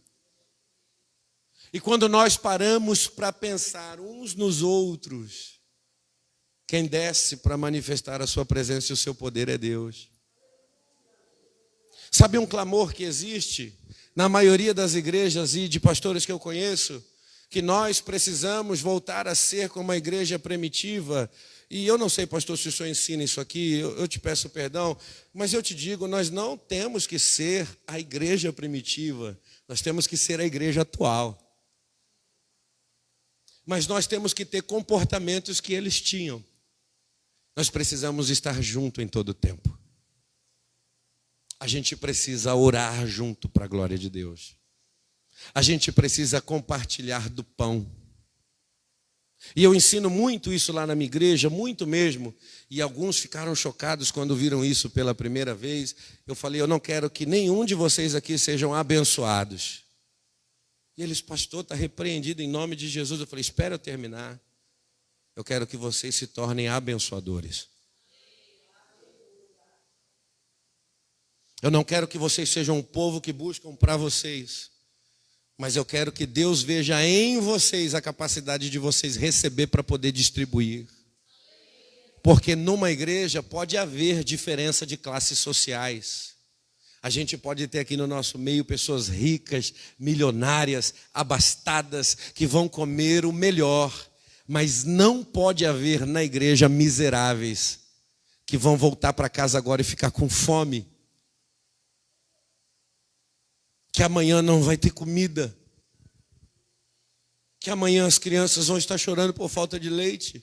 E quando nós paramos para pensar uns nos outros, quem desce para manifestar a sua presença e o seu poder é Deus. Sabe um clamor que existe na maioria das igrejas e de pastores que eu conheço? Que nós precisamos voltar a ser como a igreja primitiva. E eu não sei, pastor, se o senhor ensina isso aqui, eu te peço perdão, mas eu te digo, nós não temos que ser a igreja primitiva, nós temos que ser a igreja atual. Mas nós temos que ter comportamentos que eles tinham. Nós precisamos estar junto em todo o tempo. A gente precisa orar junto para a glória de Deus. A gente precisa compartilhar do pão. E eu ensino muito isso lá na minha igreja, muito mesmo. E alguns ficaram chocados quando viram isso pela primeira vez. Eu falei, eu não quero que nenhum de vocês aqui sejam abençoados. E eles, pastor, está repreendido em nome de Jesus. Eu falei, espera eu terminar. Eu quero que vocês se tornem abençoadores. Eu não quero que vocês sejam um povo que buscam para vocês, mas eu quero que Deus veja em vocês a capacidade de vocês receber para poder distribuir. Porque numa igreja pode haver diferença de classes sociais. A gente pode ter aqui no nosso meio pessoas ricas, milionárias, abastadas, que vão comer o melhor, mas não pode haver na igreja miseráveis, que vão voltar para casa agora e ficar com fome. Que amanhã não vai ter comida, que amanhã as crianças vão estar chorando por falta de leite.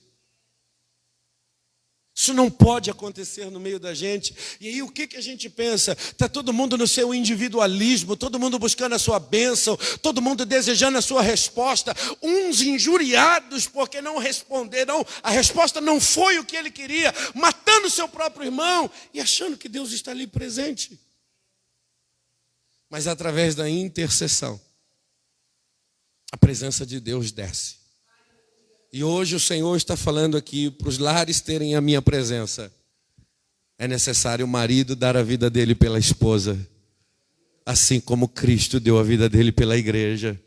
Isso não pode acontecer no meio da gente. E aí o que a gente pensa? Está todo mundo no seu individualismo, todo mundo buscando a sua bênção, todo mundo desejando a sua resposta, uns injuriados porque não responderam, a resposta não foi o que ele queria, matando seu próprio irmão e achando que Deus está ali presente. Mas através da intercessão, a presença de Deus desce. E hoje o Senhor está falando aqui para os lares terem a minha presença. É necessário o marido dar a vida dele pela esposa, assim como Cristo deu a vida dele pela igreja.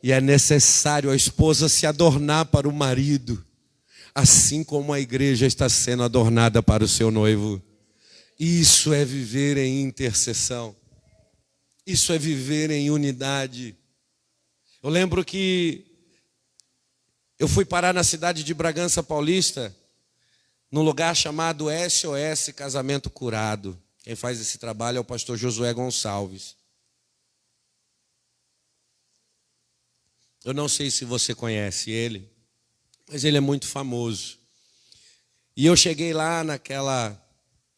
E é necessário a esposa se adornar para o marido, assim como a igreja está sendo adornada para o seu noivo. Isso é viver em intercessão. Isso é viver em unidade. Eu lembro que eu fui parar na cidade de Bragança Paulista, num lugar chamado SOS Casamento Curado. Quem faz esse trabalho é o pastor Josué Gonçalves. Eu não sei se você conhece ele, mas ele é muito famoso. E eu cheguei lá naquela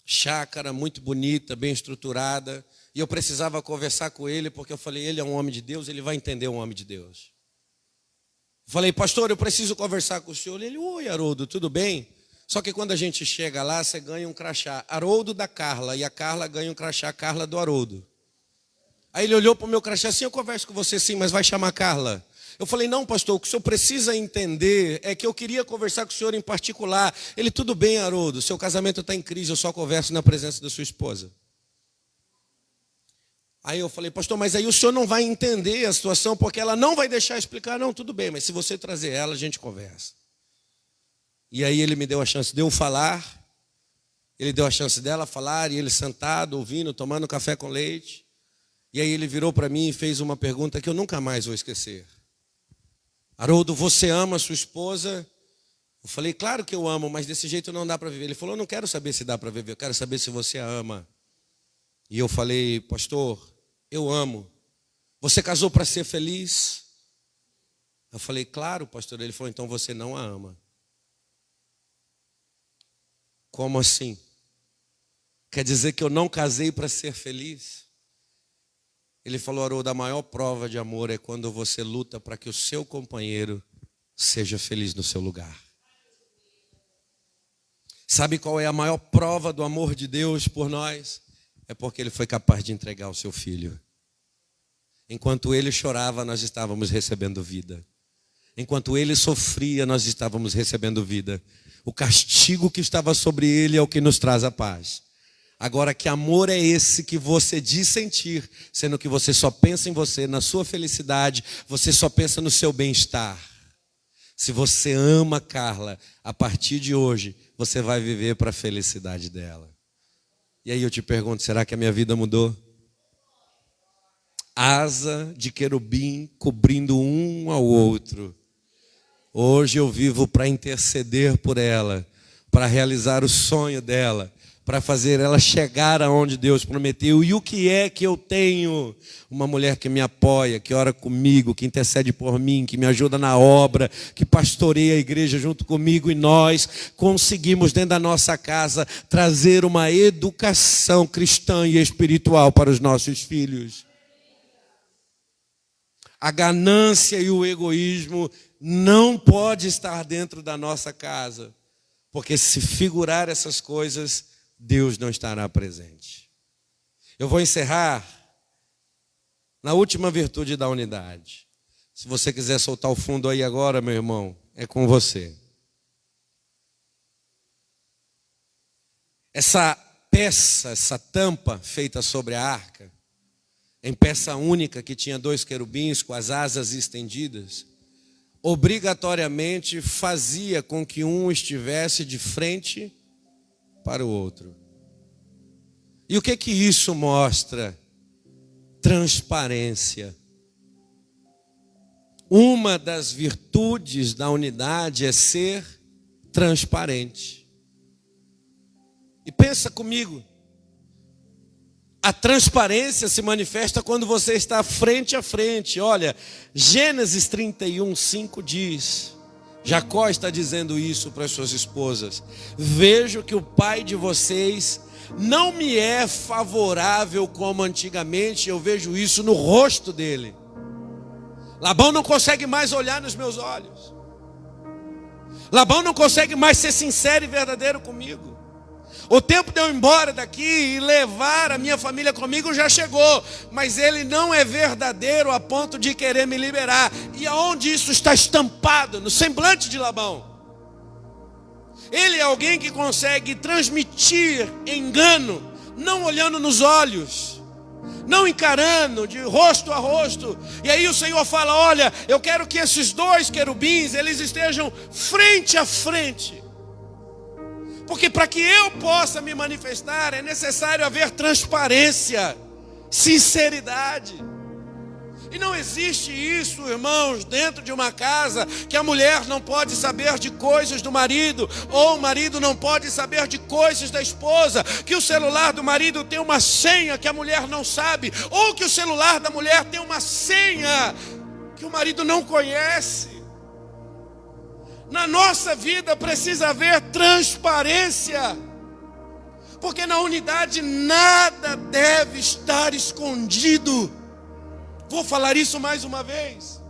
chácara muito bonita, bem estruturada, e eu precisava conversar com ele, porque eu falei, ele é um homem de Deus, ele vai entender um homem de Deus. Eu falei, pastor, eu preciso conversar com o senhor. Ele, oi, Haroldo, tudo bem? Só que quando a gente chega lá, você ganha um crachá, Haroldo da Carla, e a Carla ganha um crachá, Carla do Haroldo. Aí ele olhou para o meu crachá assim, eu converso com você sim, mas vai chamar Carla. Eu falei, não, pastor, o que o senhor precisa entender é que eu queria conversar com o senhor em particular. Ele, tudo bem, Haroldo, seu casamento está em crise, eu só converso na presença da sua esposa. Aí eu falei, pastor, mas aí o senhor não vai entender a situação, porque ela não vai deixar explicar. Não, tudo bem, mas se você trazer ela, a gente conversa. E aí ele me deu a chance de eu falar, ele deu a chance dela falar, e ele sentado, ouvindo, tomando café com leite. E aí ele virou para mim e fez uma pergunta que eu nunca mais vou esquecer. Haroldo, você ama a sua esposa? Eu falei, claro que eu amo, mas desse jeito não dá para viver. Ele falou, eu não quero saber se dá para viver, eu quero saber se você a ama. E eu falei, pastor, eu amo. Você casou para ser feliz? Eu falei, claro, pastor. Ele falou, então você não a ama. Como assim? Quer dizer que eu não casei para ser feliz? Ele falou, Haroldo, a maior prova de amor é quando você luta para que o seu companheiro seja feliz no seu lugar. Sabe qual é a maior prova do amor de Deus por nós? É porque ele foi capaz de entregar o seu filho. Enquanto ele chorava, nós estávamos recebendo vida. Enquanto ele sofria, nós estávamos recebendo vida. O castigo que estava sobre ele é o que nos traz a paz. Agora, que amor é esse que você diz sentir, sendo que você só pensa em você, na sua felicidade, você só pensa no seu bem-estar. Se você ama Carla, a partir de hoje, você vai viver para a felicidade dela. E aí eu te pergunto, será que a minha vida mudou? Asa de querubim cobrindo um ao outro. Hoje eu vivo para interceder por ela, para realizar o sonho dela, para fazer ela chegar aonde Deus prometeu. E o que é que eu tenho? Uma mulher que me apoia, que ora comigo, que intercede por mim, que me ajuda na obra, que pastoreia a igreja junto comigo. E nós conseguimos dentro da nossa casa trazer uma educação cristã e espiritual para os nossos filhos. A ganância e o egoísmo não pode estar dentro da nossa casa, porque se figurar essas coisas, Deus não estará presente. Eu vou encerrar na última virtude da unidade. Se você quiser soltar o fundo aí agora, meu irmão, é com você. Essa peça, essa tampa feita sobre a arca, em peça única que tinha 2 querubins com as asas estendidas, obrigatoriamente fazia com que um estivesse de frente para o outro. E o que isso mostra? Transparência. Uma das virtudes da unidade é ser transparente. E pensa comigo, a transparência se manifesta quando você está frente a frente. Olha, Gênesis 31:5 diz, Jacó está dizendo isso para as suas esposas: vejo que o pai de vocês não me é favorável como antigamente, eu vejo isso no rosto dele. Labão não consegue mais olhar nos meus olhos. Labão não consegue mais ser sincero e verdadeiro comigo. O tempo de eu ir embora daqui e levar a minha família comigo já chegou, mas ele não é verdadeiro a ponto de querer me liberar. E aonde isso está estampado? No semblante de Labão. Ele é alguém que consegue transmitir engano, não olhando nos olhos, não encarando de rosto a rosto. E aí o Senhor fala: olha, eu quero que esses 2 querubins, eles estejam frente a frente. Porque para que eu possa me manifestar, é necessário haver transparência, sinceridade. E não existe isso, irmãos, dentro de uma casa, que a mulher não pode saber de coisas do marido, ou o marido não pode saber de coisas da esposa, que o celular do marido tem uma senha que a mulher não sabe, ou que o celular da mulher tem uma senha que o marido não conhece. Na nossa vida precisa haver transparência, porque na unidade nada deve estar escondido. Vou falar isso mais uma vez.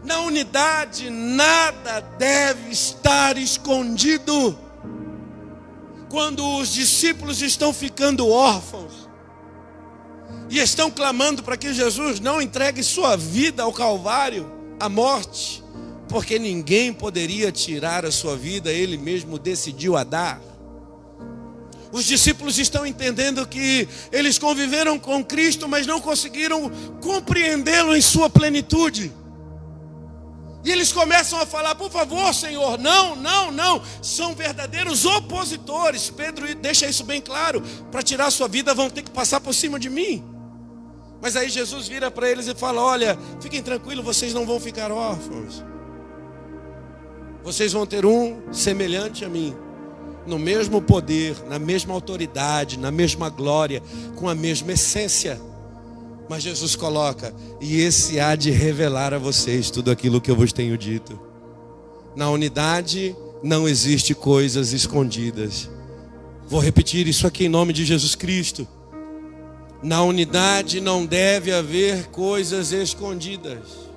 Na unidade nada deve estar escondido. Quando os discípulos estão ficando órfãos e estão clamando para que Jesus não entregue sua vida ao Calvário, à morte, porque ninguém poderia tirar a sua vida, ele mesmo decidiu a dar. Os discípulos estão entendendo que eles conviveram com Cristo, mas não conseguiram compreendê-lo em sua plenitude. E eles começam a falar: por favor, Senhor, não. São verdadeiros opositores. Pedro deixa isso bem claro: para tirar a sua vida vão ter que passar por cima de mim. Mas aí Jesus vira para eles e fala: olha, fiquem tranquilos, vocês não vão ficar órfãos. Vocês vão ter um semelhante a mim, no mesmo poder, na mesma autoridade, na mesma glória, com a mesma essência. Mas Jesus coloca: e esse há de revelar a vocês tudo aquilo que eu vos tenho dito. Na unidade não existe coisas escondidas. Vou repetir isso aqui em nome de Jesus Cristo. Na unidade não deve haver coisas escondidas.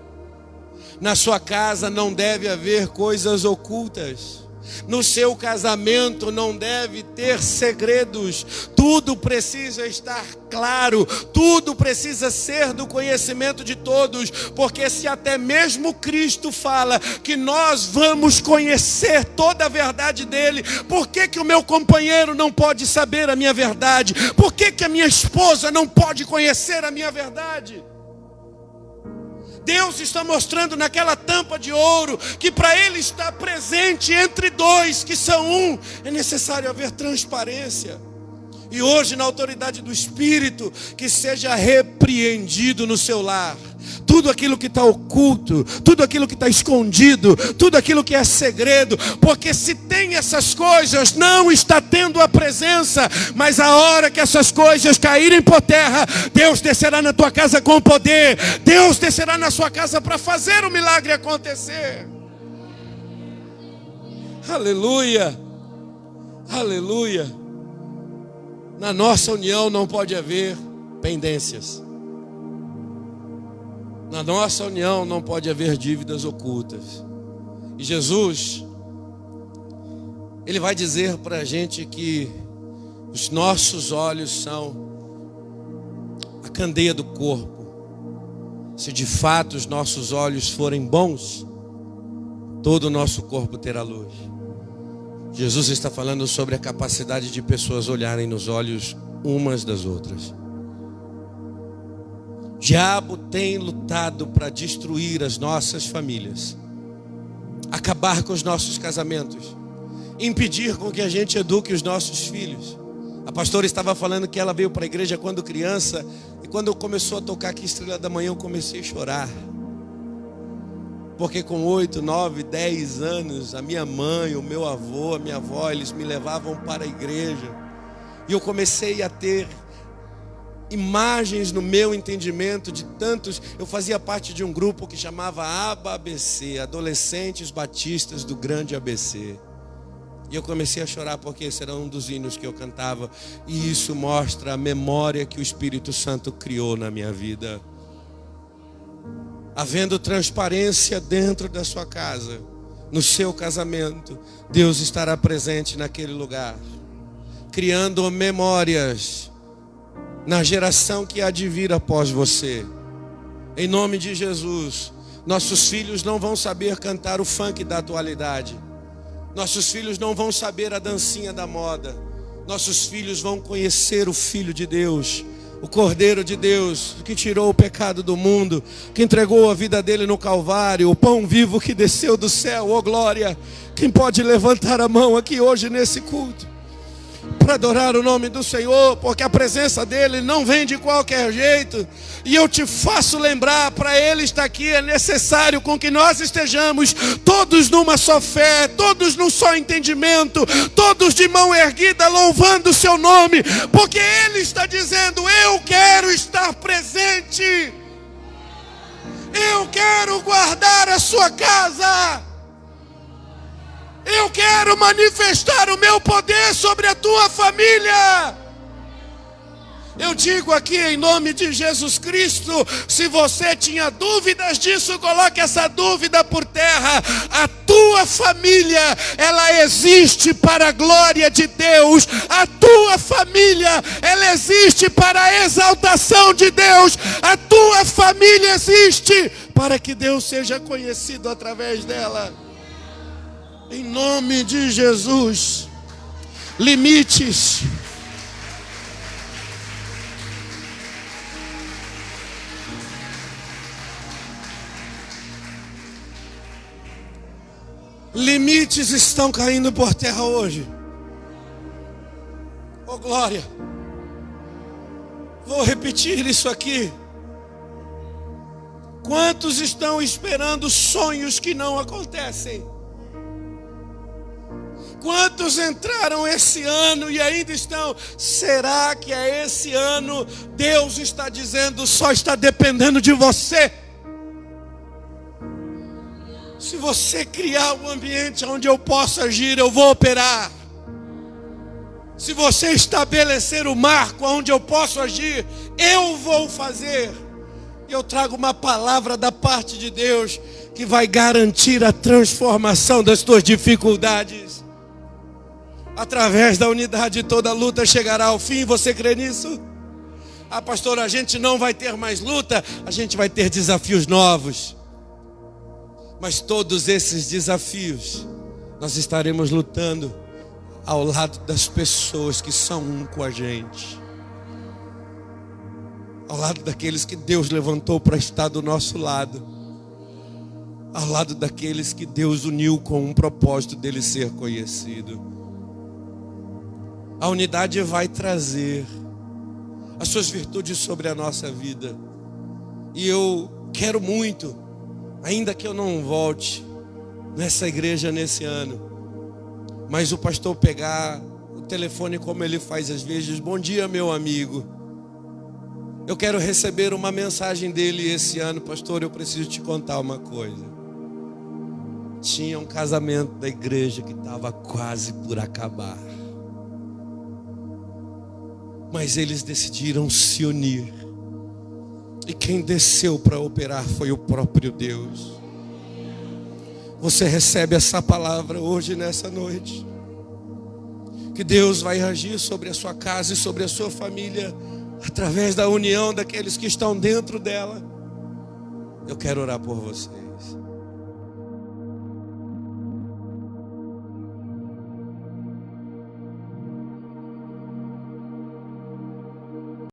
Na sua casa não deve haver coisas ocultas. No seu casamento não deve ter segredos. Tudo precisa estar claro. Tudo precisa ser do conhecimento de todos. Porque se até mesmo Cristo fala que nós vamos conhecer toda a verdade dele, por que que o meu companheiro não pode saber a minha verdade? Por que que a minha esposa não pode conhecer a minha verdade? Deus está mostrando naquela tampa de ouro que para Ele estar presente entre dois que são um, é necessário haver transparência. E hoje, na autoridade do Espírito, que seja repreendido no seu lar tudo aquilo que está oculto, tudo aquilo que está escondido, tudo aquilo que é segredo, porque se tem essas coisas, não está tendo a presença, mas a hora que essas coisas caírem por terra, Deus descerá na tua casa com poder, Deus descerá na sua casa para fazer o milagre acontecer. Aleluia, aleluia. Na nossa união não pode haver pendências. Na nossa união não pode haver dívidas ocultas. E Jesus, Ele vai dizer para a gente que os nossos olhos são a candeia do corpo. Se de fato os nossos olhos forem bons, todo o nosso corpo terá luz. Jesus está falando sobre a capacidade de pessoas olharem nos olhos umas das outras. O diabo tem lutado para destruir as nossas famílias, acabar com os nossos casamentos, impedir com que a gente eduque os nossos filhos. A pastora estava falando que ela veio para a igreja quando criança, e quando começou a tocar aqui Estrela da Manhã, eu comecei a chorar. Porque com 8, 9, 10 anos, a minha mãe, o meu avô, a minha avó, eles me levavam para a igreja. E eu comecei a ter imagens no meu entendimento de tantos. Eu fazia parte de um grupo que chamava ABA-ABC, Adolescentes Batistas do Grande ABC. E eu comecei a chorar porque esse era um dos hinos que eu cantava. E isso mostra a memória que o Espírito Santo criou na minha vida. Havendo transparência dentro da sua casa, no seu casamento, Deus estará presente naquele lugar, criando memórias na geração que há de vir após você. Em nome de Jesus, nossos filhos não vão saber cantar o funk da atualidade. Nossos filhos não vão saber a dancinha da moda. Nossos filhos vão conhecer o Filho de Deus, o Cordeiro de Deus, que tirou o pecado do mundo, que entregou a vida dele no Calvário, o pão vivo que desceu do céu, oh glória. Quem pode levantar a mão aqui hoje nesse culto para adorar o nome do Senhor, porque a presença dele não vem de qualquer jeito. E eu te faço lembrar, para ele estar aqui é necessário com que nós estejamos todos numa só fé, todos num só entendimento, todos de mão erguida louvando o seu nome, porque ele está dizendo: eu quero estar presente, eu quero guardar a sua casa, eu quero manifestar o meu poder sobre a tua família. Eu digo aqui em nome de Jesus Cristo, se você tinha dúvidas disso, coloque essa dúvida por terra. A tua família, ela existe para a glória de Deus. A tua família, ela existe para a exaltação de Deus. A tua família existe para que Deus seja conhecido através dela. Em nome de Jesus, limites, limites estão caindo por terra hoje. Oh glória. Vou repetir isso aqui. Quantos estão esperando sonhos que não acontecem? Quantos entraram esse ano e ainda estão? Será que é esse ano? Deus está dizendo, só está dependendo de você. Se você criar um ambiente onde eu possa agir, eu vou operar. Se você estabelecer o marco onde eu posso agir, eu vou fazer. E eu trago uma palavra da parte de Deus que vai garantir a transformação das tuas dificuldades. Através da unidade toda luta chegará ao fim. Você crê nisso? Ah, pastor, a gente não vai ter mais luta, a gente vai ter desafios novos. Mas todos esses desafios, nós estaremos lutando ao lado das pessoas que são um com a gente. Ao lado daqueles que Deus levantou para estar do nosso lado. Ao lado daqueles que Deus uniu com um propósito dele ser conhecido. A unidade vai trazer as suas virtudes sobre a nossa vida. E eu quero muito, ainda que eu não volte nessa igreja nesse ano, mas o pastor pegar o telefone como ele faz às vezes: bom dia, meu amigo, eu quero receber uma mensagem dele esse ano. Pastor, eu preciso te contar uma coisa. Tinha um casamento da igreja que estava quase por acabar, mas eles decidiram se unir. E quem desceu para operar foi o próprio Deus. Você recebe essa palavra hoje, nessa noite, que Deus vai agir sobre a sua casa e sobre a sua família, através da união daqueles que estão dentro dela. Eu quero orar por você.